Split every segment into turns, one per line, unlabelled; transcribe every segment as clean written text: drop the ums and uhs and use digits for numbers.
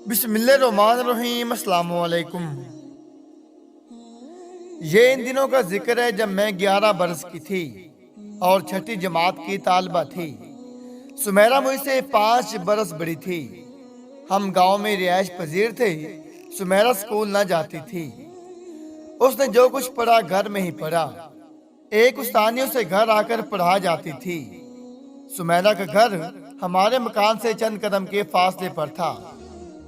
बिस्मिल्लाहिर्रहमानिर्रहीम। अस्सलाम वालेकुम। ये इन दिनों का जिक्र है जब मैं 11 बरस की थी और छठी जमात की तालिबा थी। सुमेरा मुझसे 5 बरस बड़ी थी। हम गांव में रिहायश पजीर थे। सुमेरा स्कूल न जाती थी। उसने जो कुछ पढ़ा घर में ही पढ़ा। एक उस्तानियों से घर आकर पढ़ा जाती थी। सुमेरा का घर हमारे मकान से चंद कदम के फासले पर था।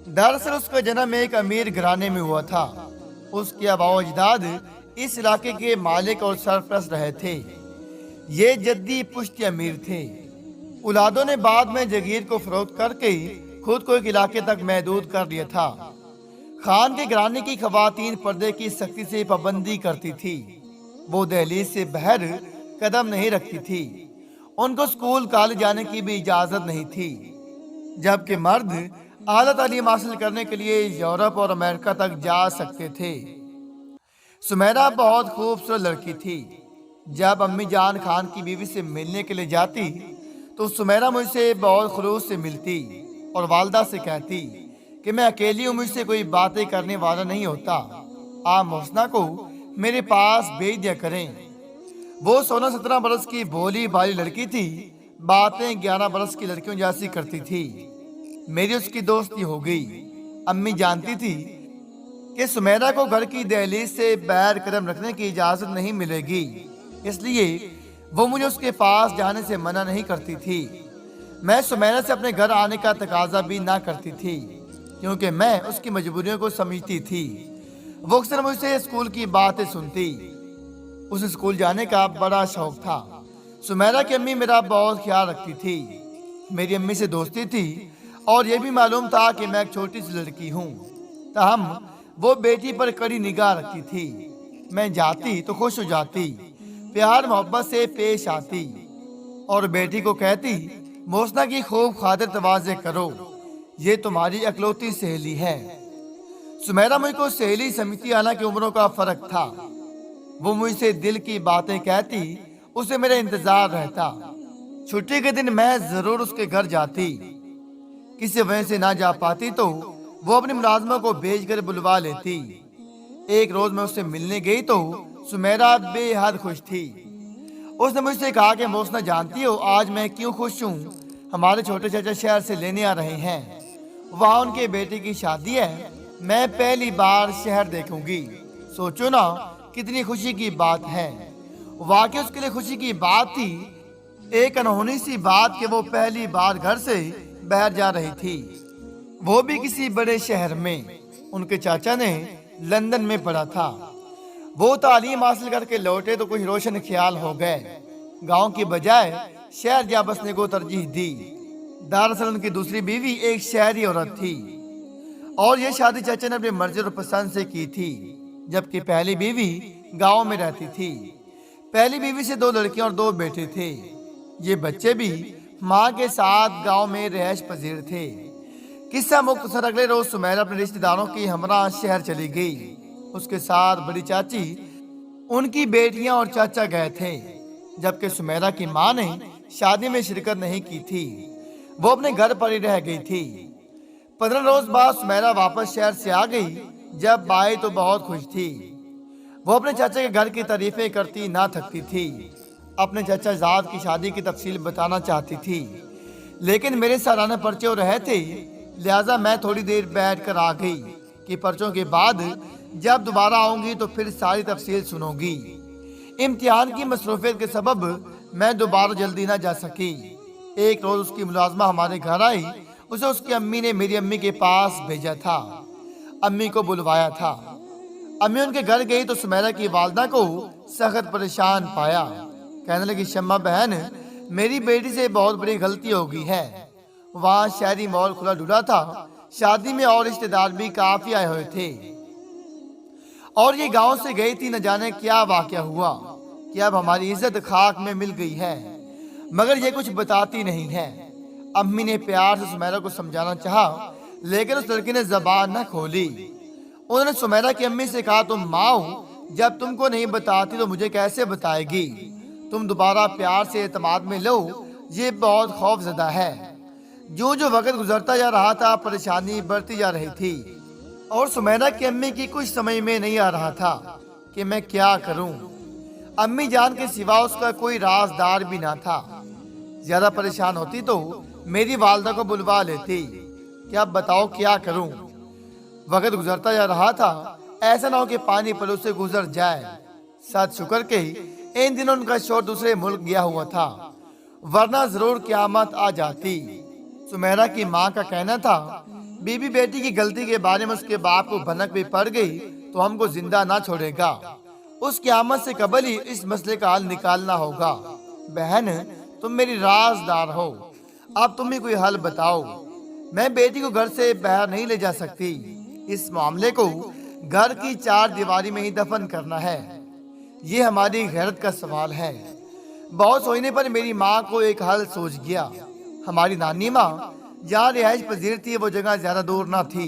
दरअसल उसका जन्म एक अमीर घराने में हुआ था। उसके आबाओ अजदाद इस इलाके के मालिक और सरपरस्त रहे थे। ये जद्दी पुश्ती अमीर थे। औलादों ने बाद में जगीर को फरोख्त करके खुद को एक इलाके तक महदूद कर लिया था। खान के घराने की खवातीन पर्दे की सख्ती से पाबंदी करती थी। वो दहलीज से बाहर कदम नहीं रखती थी। उनको स्कूल कॉलेज जाने की भी इजाजत नहीं थी। जबकि मर्द आला तालीम हासिल करने के लिए यूरोप और अमेरिका तक जा सकते थे। सुमेरा बहुत खूबसूरत लड़की थी। जब अम्मी जान खान की बीवी से मिलने के लिए जाती तो सुमेरा मुझसे बहुत खुलूस से मिलती और वालदा से कहती कि मैं अकेली हूँ, मुझसे कोई बातें करने वाला नहीं होता। आप मोहसना को मेरे पास भेज दिया करें। वो 16-17 बरस की भोली भाली लड़की थी। बातें 11 बरस की लड़कियों जैसी करती थी। मेरी उसकी दोस्ती हो गई। अम्मी जानती थी कि सुमेरा को घर की दहलीज से बाहर कदम रखने की इजाजत नहीं मिलेगी, इसलिए वो मुझे उसके पास जाने से मना नहीं करती थी। मैं सुमेरा से अपने घर आने का तकाजा भी ना करती थी, क्योंकि मैं उसकी मजबूरियों को समझती थी। वो अक्सर मुझसे स्कूल की बातें सुनती। उस स्कूल जाने का बड़ा शौक था। सुमेरा की अम्मी मेरा बहुत ख्याल रखती थी। मेरी अम्मी से दोस्ती थी और यह भी मालूम था कि मैं एक छोटी सी लड़की हूँ। ताहम वो बेटी पर कड़ी निगाह रखती थी। मैं जाती तो खुश हो जाती, प्यार मोहब्बत से पेश आती और बेटी को कहती, मोहसना की खूब खातिर तवाज़े करो, ये तुम्हारी अकलौती सहेली है। सुमेरा मुझको सहेली समझती, हालांकि उम्रों का फर्क था। वो मुझसे दिल की बातें कहती, उसे मेरा इंतजार रहता। छुट्टी के दिन मैं जरूर उसके घर जाती। किसी वजह से ना जा पाती तो वो अपनी मुलाजमों को भेजकर बुलवा लेती। एक रोज मैं उससे मिलने गई तो सुमेरा बेहद खुश थी। उसने मुझसे कहा कि मोहसना जानती हो आज मैं क्यों खुश हूँ? हमारे छोटे चाचा शहर से लेने आ रहे हैं। वहाँ उनके बेटे की शादी है। मैं पहली बार शहर देखूंगी। सोचो ना कितनी खुशी की बात है। वाकई उसके लिए खुशी की बात थी। एक अनहोनी सी बात कि वो पहली बार घर से बाहर जा रही थी, वो भी किसी बड़े शहर में। उनके चाचा ने लंदन में पढ़ा था। वो तालीम हासिल करके लौटे तो कुछ रोशन ख्याल हो गए। गांव की बजाय शहर जा बसने को तरजीह दी। दरअसल उनकी दूसरी बीवी एक शहरी औरत थी और ये शादी चाचा ने अपनी मर्जी और पसंद से की थी, जबकि पहली बीवी गांव में रहती थी। पहली बीवी से 2 लड़कियां और 2 बेटे थे। ये बच्चे भी माँ के साथ गांव में रहश पजीर थे। किस्सा मुख्तसर, अगले रोज सुमेरा अपने रिश्तेदारों की हमरा शहर चली गई। उसके साथ बड़ी चाची, उनकी बेटियां और चाचा गए थे, जबकि सुमेरा की माँ ने शादी में शिरकत नहीं की थी। वो अपने घर पर ही रह गई थी। 15 रोज बाद सुमेरा वापस शहर से आ गई। जब आई तो बहुत खुश थी। वो अपने चाचा के घर की तारीफें करती ना थकती थी। अपने चाचा जाद की शादी की तफसील बताना चाहती थी, लेकिन मेरे सालाना पर्चे हो रहे थे, लिहाजा मैं थोड़ी देर बैठ कर आ गई कि पर्चों के बाद जब दोबारा आऊंगी तो फिर सारी तफसील सुनूंगी। इम्तिहान की मसरूफियत के सबब मैं दोबारा जल्दी ना जा सकी। एक रोज उसकी मुलाजमा हमारे घर आई। उसे उसकी अम्मी ने मेरी अम्मी के पास भेजा था। अम्मी को बुलवाया था। अम्मी उनके घर गई तो सुमेरा की वालदा को सख्त परेशान पाया। कहने लगी, शम्मा बहन, मेरी बेटी से बहुत बड़ी गलती हो गई है। वहाँ शहरी मॉल खुला डुला था। शादी में और रिश्तेदार भी काफी आए हुए थे और ये गांव से गई थी। न जाने क्या वाकया हुआ कि अब हमारी इज्जत खाक में मिल गई है, मगर ये कुछ बताती नहीं है। अम्मी ने प्यार से सुमेरा को समझाना चाहा, लेकिन उस लड़की ने जबान न खोली। उन्होंने सुमेरा की अम्मी से कहा, तुम माँ हो, जब तुमको नहीं बताती तो मुझे कैसे बताएगी? तुम दोबारा प्यार से एतमाद में लो, ये बहुत खौफजदा है। जो जो वक्त गुजरता जा रहा था परेशानी बढ़ती जा रही थी और सुमैरा की अम्मी की कुछ समझ में नहीं आ रहा था कि मैं क्या करूं। अम्मी जान के सिवा उसका कोई राजदार भी ना था। ज्यादा परेशान होती तो मेरी वालदा को बुलवा लेती कि अब बताओ क्या करूं। वक्त गुजरता जा रहा था, ऐसा ना हो कि पानी पलों से गुजर जाए। सच शुक्र के इन दिनों उनका शोर दूसरे मुल्क गया हुआ था, वरना जरूर क़यामत आ जाती। सुमैरा की माँ का कहना था, बीबी बेटी की गलती के बारे में उसके बाप को भनक भी पड़ गई तो हमको जिंदा ना छोड़ेगा। उस क़यामत से कबल ही इस मसले का हल निकालना होगा। बहन, तुम मेरी राजदार हो, अब तुम ही कोई हल बताओ। मैं बेटी को घर से बाहर नहीं ले जा सकती। इस मामले को घर की चार दीवारी में ही दफन करना है। ये हमारी गैरत का सवाल है। बहुत सोचने पर मेरी माँ को एक हल सूझ गया। हमारी नानी माँ जहाँ रिहाइश पजीर थी वो जगह ज्यादा दूर ना थी।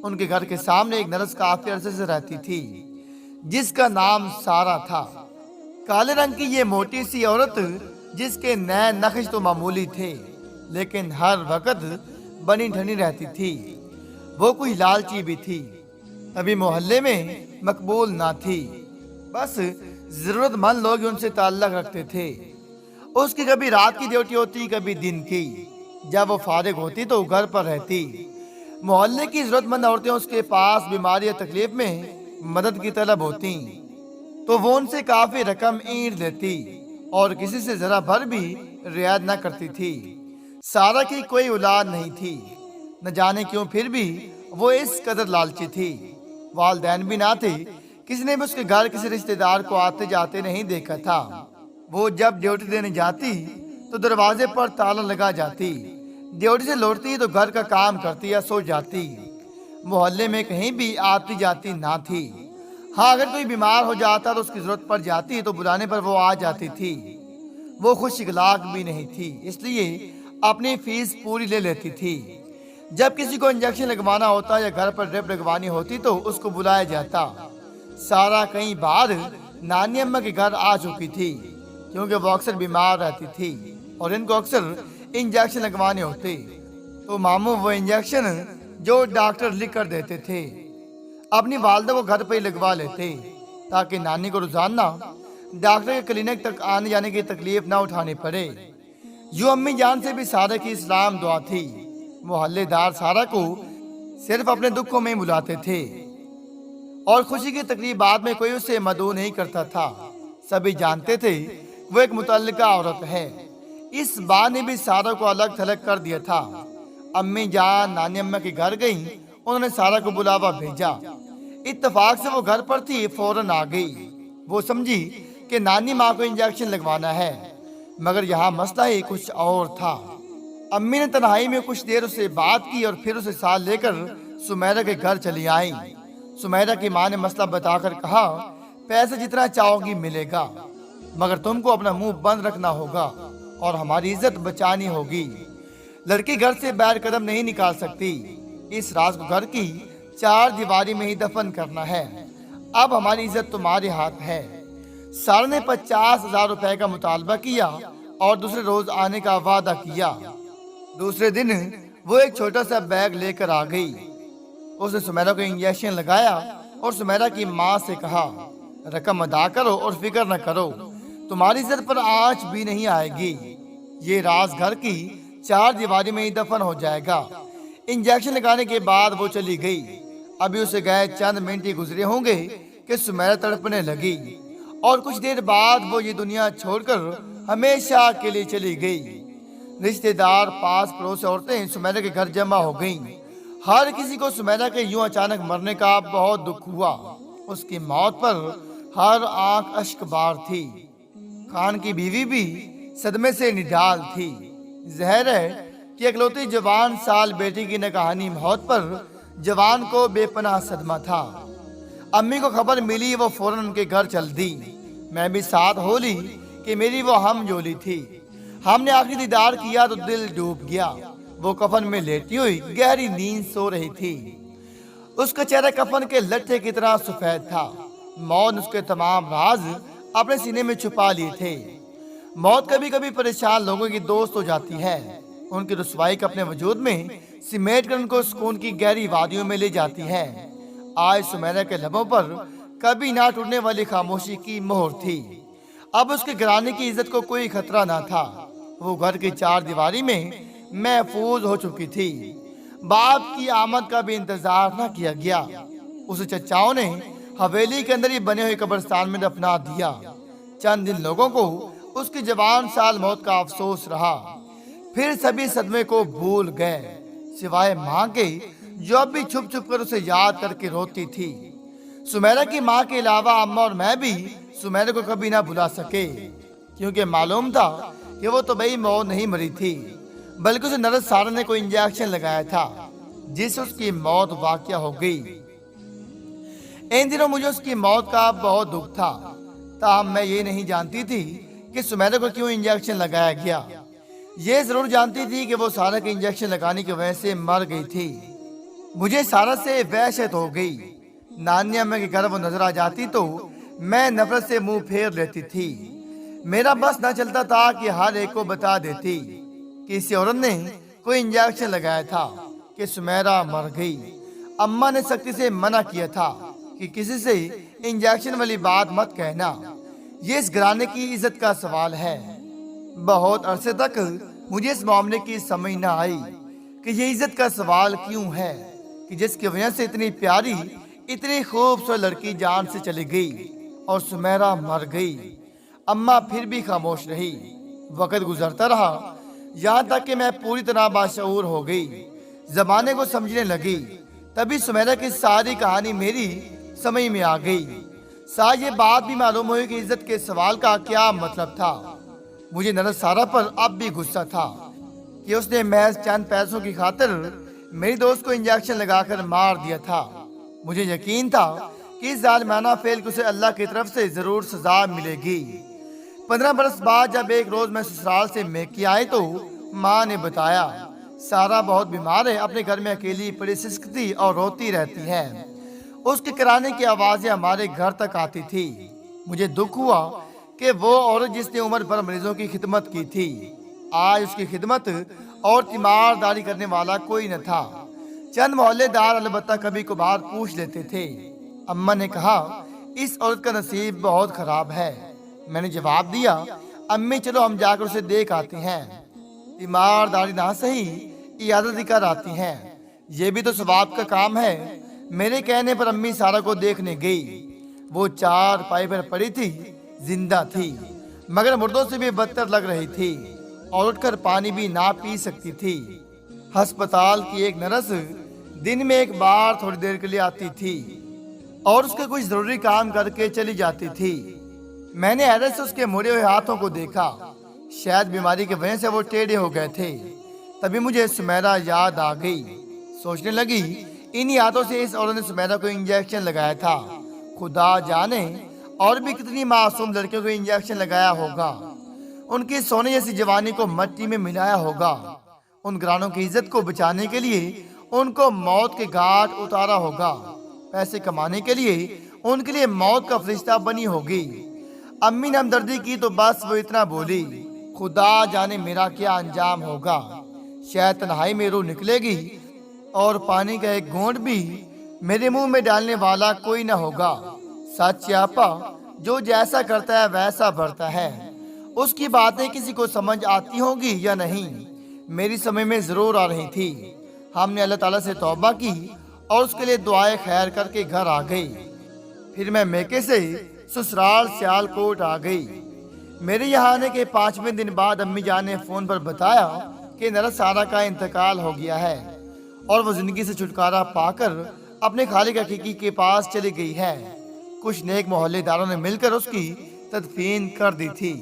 उनके घर के सामने एक नर्स काफी अरसे से रहती थी, जिसका नाम सारा था। काले रंग की ये मोटी सी औरत, जिसके नैन नक्श तो मामूली थे लेकिन हर वक्त बनी ठनी रहती थी। वो कुछ लालची भी थी, अभी मोहल्ले में मकबूल ना थी। बस जरूरतमंद लोग उनसे ताल्लुक रखते थे। उसकी कभी रात की ड्यूटी होती, कभी दिन की। जब वो फारिग होती तो घर पर रहती। मोहल्ले की जरूरतमंद औरतें उसके पास बीमारी या तकलीफ में मदद की तलब होती तो वो उनसे काफी रकम ईंट लेती और किसी से जरा भर भी रियायत न करती थी। सारा की कोई औलाद नहीं थी, न जाने क्यों फिर भी वो इस कदर लालची थी। वालिदैन भी ना थे, किसी ने भी उसके घर किसी रिश्तेदार को आते जाते नहीं देखा था। वो जब ड्यूटी देने जाती तो दरवाजे पर ताला लगा जाती। ड्यूटी से लौटती तो घर का काम करती या सो जाती। मोहल्ले में कहीं भी आती जाती ना थी। हाँ, अगर कोई बीमार हो जाता तो उसकी जरूरत पड़ जाती तो बुलाने पर वो आ जाती थी। वो खुश इखलाक भी नहीं थी, इसलिए अपनी फीस पूरी ले लेती थी। जब किसी को इंजेक्शन लगवाना होता या घर पर ड्रिप लगवानी होती तो उसको बुलाया जाता। सारा कई बार नानी अम्मा के घर आ चुकी थी, क्योंकि वो अक्सर बीमार रहती थी और इनको अक्सर इंजेक्शन लगवाने होते तो मामू वो इंजेक्शन जो डॉक्टर लिख कर देते थे अपनी वालदा को घर पर ही लगवा लेते, ताकि नानी को रोजाना डॉक्टर के क्लिनिक तक आने जाने की तकलीफ ना उठानी पड़े। यूं अम्मी जान से भी सारा की इस्लाम दुआ थी। मोहल्लेदार सारा को सिर्फ अपने दुखों में बुलाते थे और खुशी की तकरीबात में कोई उसे मदऊ नहीं करता था। सभी जानते थे वो एक मुतल्लिका औरत है। इस बात ने भी सारा को अलग थलग कर दिया था। अम्मी जान नानी अम्मा के घर गईं, उन्होंने सारा को बुलावा भेजा। इत्तेफाक से वो घर पर थी, फौरन आ गई। वो समझी कि नानी माँ को इंजेक्शन लगवाना है, मगर यहाँ मसला ही कुछ और था। अम्मी ने तन्हाई में कुछ देर उससे बात की और फिर उसे साथ लेकर सुमैरा के घर चली आई। सुमैरा की माँ ने मसला बताकर कहा, पैसे जितना चाहोगी मिलेगा, मगर तुमको अपना मुंह बंद रखना होगा और हमारी इज्जत बचानी होगी। लड़की घर से बाहर कदम नहीं निकाल सकती। इस राज को घर की चार दीवारी में ही दफन करना है। अब हमारी इज्जत तुम्हारे हाथ है। सारा ने 50,000 रुपए का मुतालबा किया और दूसरे रोज आने का वादा किया। दूसरे दिन वो एक छोटा सा बैग लेकर आ गई। उसने सुमैरा को इंजेक्शन लगाया और सुमैरा की माँ से कहा, रकम अदा करो और फिक्र न करो, तुम्हारी इज्जत पर आंच भी नहीं आएगी। ये राज घर की चार दीवारी में ही दफन हो जाएगा। इंजेक्शन लगाने के बाद वो चली गई। अभी उसे गए चंद मिनट ही गुजरे होंगे कि सुमैरा तड़पने लगी और कुछ देर बाद वो ये दुनिया छोड़कर हमेशा के लिए चली गई। रिश्तेदार, पास पड़ोस औरतें सुमैरा के घर जमा हो गईं। हर किसी को सुमैरा के यूं अचानक मरने का बहुत दुख हुआ। उसकी मौत पर हर आंख अश्कबार थी। खान की बीवी भी सदमे से निढाल थी। ज़ाहिर है कि इकलौती जवान साल बेटी की नकाहानी मौत पर जवान को बेपनाह सदमा था। अम्मी को खबर मिली, वो फौरन उनके घर चल दी। मैं भी साथ हो ली कि मेरी वो हम जोली थी। हमने आखिरी दीदार किया तो दिल डूब गया। वो कफन में लेटी हुई गहरी नींद सो रही थी। उसका चेहरा कफन के लट्ठे की तरह सफेद था। मौत ने उसके तमाम राज अपने सीने में छुपा लिए थे। मौत कभी कभी परेशान लोगों की दोस्त हो जाती है। ان کی رسوائی کا اپنے وجود میں سمیٹ کر ان کو سکون کی گہری وادیوں میں لے جاتی ہے۔ آج سمیرہ کے لبوں پر کبھی نہ ٹوٹنے والی خاموشی کی مہر تھی۔ اب اس کے گھرانے کی عزت کو کوئی خطرہ نہ تھا۔ وہ گھر کی چار دیواری میں محفوظ ہو چکی تھی۔ باپ کی آمد کا بھی انتظار نہ کیا گیا۔ اسے چچاؤں نے حویلی کے اندر ہی بنے ہوئے قبرستان میں دفنا دیا۔ چند دن لوگوں کو اس کی جوان سال موت کا افسوس رہا، پھر سبھی صدمے کو بھول گئے، سوائے ماں کے جو اب بھی چھپ چھپ کر اسے یاد کر کے روتی تھی۔ سمیرہ کی ماں کے علاوہ اماں اور میں بھی سمیرہ کو کبھی نہ بھلا سکے، کیونکہ معلوم تھا کہ وہ طبعی موت نہیں مری تھی، بلکہ اسے نرس سارا نے کوئی انجیکشن لگایا تھا، جس سے اس کی موت واقع ہو گئی۔ ان دنوں مجھے اس کی موت کا بہت دکھ تھا، تاہم میں یہ نہیں جانتی تھی کہ سمیرہ کو کیوں انجیکشن لگایا گیا۔ یہ ضرور جانتی تھی کہ وہ سارا کے انجیکشن لگانے کی وجہ سے مر گئی تھی۔ مجھے سارا سے وحشت ہو گئی۔ نانی اماں کے گھر وہ نظر آ جاتی تو میں نفرت سے منہ پھیر لیتی تھی۔ میرا بس نہ چلتا تھا کہ ہر ایک کو بتا دیتی کہ اسی عورت نے کوئی انجیکشن لگایا تھا کہ سمیرہ مر گئی۔ اماں نے سختی سے منع کیا تھا کہ کسی سے انجیکشن والی بات مت کہنا، یہ اس گھرانے کی عزت کا سوال ہے۔ بہت عرصے تک مجھے اس معاملے کی سمجھ نہ آئی کہ یہ عزت کا سوال کیوں ہے کہ جس کی وجہ سے اتنی پیاری، اتنی خوبصورت لڑکی جان سے چلی گئی اور سمیرہ مر گئی۔ اماں پھر بھی خاموش رہی۔ وقت گزرتا رہا، یہاں تک کہ میں پوری طرح باشعور ہو گئی، زمانے کو سمجھنے لگی۔ تبھی سمیرہ کی ساری کہانی میری سمجھ میں آ گئی۔ ساتھ یہ بات بھی معلوم ہوئی کہ عزت کے سوال کا کیا مطلب تھا۔ مجھے نرس سارا پر اب بھی غصہ تھا کہ اس نے محض چند پیسوں کی خاطر میری دوست کو انجیکشن لگا کر مار دیا تھا۔ مجھے یقین تھا کہ اس ظالمانہ فعل کو اسے اللہ کی طرف سے ضرور سزا ملے گی۔ 15 برس بعد جب ایک روز میں سسرال سے میکی آئے تو ماں نے بتایا سارا بہت بیمار ہے، اپنے گھر میں اکیلی پڑی سسکتی اور روتی رہتی ہے۔ اس کے کرانے کی آوازیں ہمارے گھر تک آتی تھی۔ مجھے دکھ ہوا کہ وہ عورت جس نے عمر بھر مریضوں کی خدمت کی تھی، آج اس کی خدمت اور تیمارداری کرنے والا کوئی نہ تھا۔ چند محلے دار البتہ کبھی کبھار پوچھ لیتے تھے۔ اماں نے کہا اس عورت کا نصیب بہت خراب ہے۔ میں نے جواب دیا امی چلو ہم جا کر اسے دیکھ آتے ہیں، تیمارداری نہ صحیح عیادت ہی کر آتی ہیں، یہ بھی تو ثواب کا کام ہے۔ میرے کہنے پر امی سارا کو دیکھنے گئی۔ وہ چار پائی پر پڑی تھی، زندہ تھی، مگر مردوں سے بھی بدتر لگ رہی تھی اور اٹھ کر پانی بھی نہ پی سکتی تھی۔ ہسپتال کی ایک نرس دن میں ایک بار تھوڑی دیر کے لیے آتی تھی اور اس کے کچھ ضروری کام کر کے چلی جاتی تھی۔ میں نے حیرت سے اس کے مڑے ہوئے ہاتھوں کو دیکھا، شاید بیماری کی وجہ سے وہ ٹیڑھے ہو گئے تھے۔ تبھی مجھے سمیرہ یاد آ گئی۔ سوچنے لگی انہی ہاتھوں سے اس عورت نے سمیرہ کو انجیکشن لگایا تھا۔ خدا جانے اور بھی کتنی معصوم لڑکیوں کو انجیکشن لگایا ہوگا، ان کی سونے جیسی جوانی کو مٹی میں ملایا ہوگا، ان گھرانوں کی عزت کو بچانے کے لیے ان کو موت کے گھاٹ اتارا ہوگا، پیسے کمانے کے لیے ان کے لیے موت کا فرشتہ بنی ہوگی۔ امی نے ہمدردی کی تو بس وہ اتنا بولی خدا جانے میرا کیا انجام ہوگا، شاید تنہائی میں روح نکلے گی اور پانی کا ایک گھونٹ بھی میرے منہ میں ڈالنے والا کوئی نہ ہوگا۔ سچ آپا جو جیسا کرتا ہے ویسا بھرتا ہے، اس کی باتیں کسی کو سمجھ آتی ہوں گی یا نہیں، میری سمجھ میں ضرور آ رہی تھی۔ ہم نے اللہ تعالیٰ سے توبہ کی اور اس کے لیے دعائیں خیر کر کے گھر آ گئی۔ پھر میں میکے سے سسرال سیالکوٹ آ گئی۔ میرے یہاں آنے کے 5ویں دن بعد امی جان نے فون پر بتایا کہ نرس سارا کا انتقال ہو گیا ہے اور وہ زندگی سے چھٹکارا پا کر اپنے خالق حقیقی کے پاس چلی گئی ہے۔ کچھ نیک محلے داروں نے مل کر اس کی تدفین کر دی تھی۔